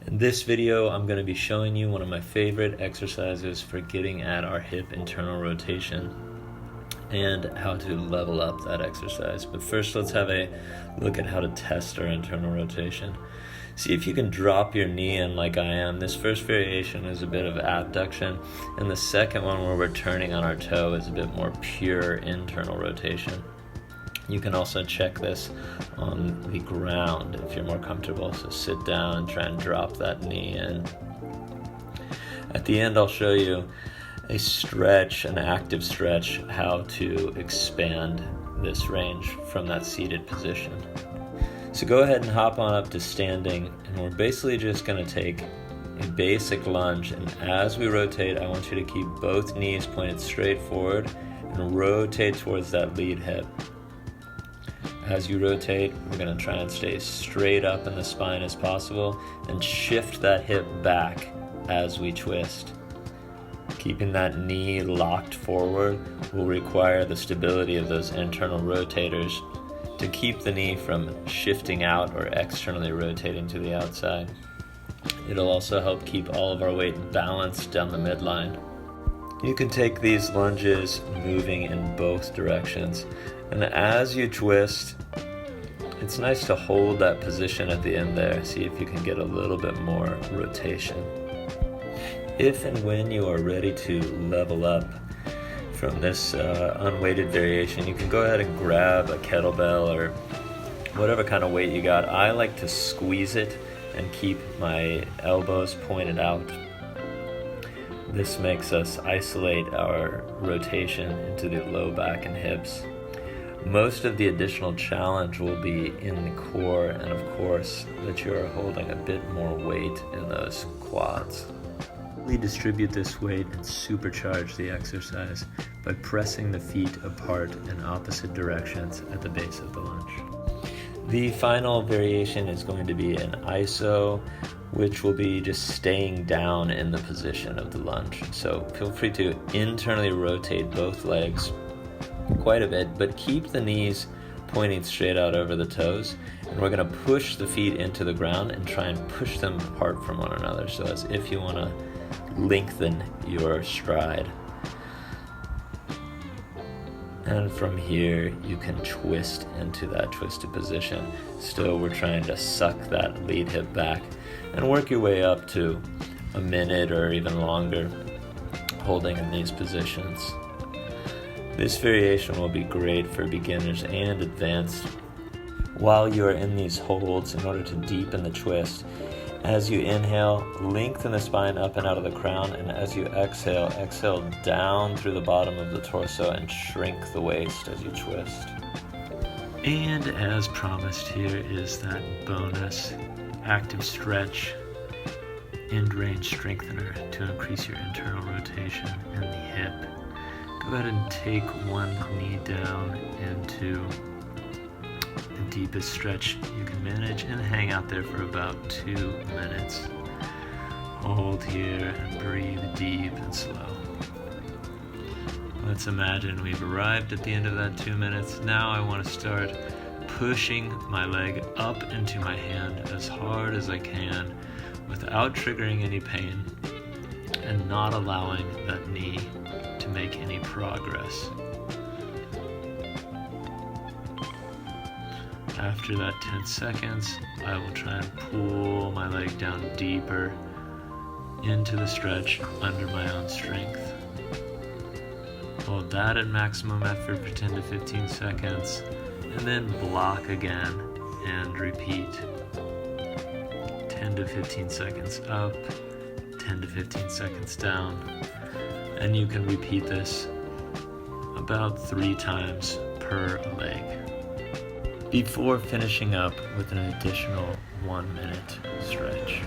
In this video, I'm going to be showing you one of my favorite exercises for getting at our hip internal rotation and how to level up that exercise. But first, let's have a look at how to test our internal rotation. See if you can drop your knee in like I am. This first variation is a bit of abduction, and the second one where we're turning on our toe is a bit more pure internal rotation. You can also check this on the ground if you're more comfortable. So sit down and try and drop that knee in. At the end, I'll show you a stretch, an active stretch, how to expand this range from that seated position. So go ahead and hop on up to standing, and we're basically just going to take a basic lunge, and as we rotate, I want you to keep both knees pointed straight forward and rotate towards that lead hip. As you rotate, we're going to try and stay straight up in the spine as possible and shift that hip back as we twist. Keeping that knee locked forward will require the stability of those internal rotators to keep the knee from shifting out or externally rotating to the outside. It'll also help keep all of our weight balanced down the midline. You can take these lunges moving in both directions, and as you twist, it's nice to hold that position at the end there. See if you can get a little bit more rotation. If and when you are ready to level up from this unweighted variation, you can go ahead and grab a kettlebell or whatever kind of weight you got. I like to squeeze it and keep my elbows pointed out. This makes us isolate our rotation into the low back and hips. Most of the additional challenge will be in the core, and of course that you are holding a bit more weight in those quads. We distribute this weight and supercharge the exercise by pressing the feet apart in opposite directions at the base of the lunge. The final variation is going to be an iso, which will be just staying down in the position of the lunge. So feel free to internally rotate both legs quite a bit, but keep the knees pointing straight out over the toes, and we're going to push the feet into the ground and try and push them apart from one another, so as if you want to lengthen your stride. And from here you can twist into that twisted position. Still, we're trying to suck that lead hip back and work your way up to a minute or even longer holding in these positions. This variation will be great for beginners and advanced. While you are in these holds, in order to deepen the twist, as you inhale, lengthen the spine up and out of the crown, and as you exhale, exhale down through the bottom of the torso and shrink the waist as you twist. And as promised, here is that bonus active stretch end range strengthener to increase your internal rotation in the hip. Go ahead and take one knee down into the deepest stretch you can manage and hang out there for about 2 minutes. Hold here and breathe deep and slow. Let's imagine we've arrived at the end of that 2 minutes. Now I want to start pushing my leg up into my hand as hard as I can without triggering any pain and not allowing that knee to make any progress. After that 10 seconds, I will try and pull my leg down deeper into the stretch under my own strength. Hold that at maximum effort for 10 to 15 seconds, and then block again and repeat. 10 to 15 seconds up, 10 to 15 seconds down, and you can repeat this about 3 times per leg before finishing up with an additional 1 minute stretch.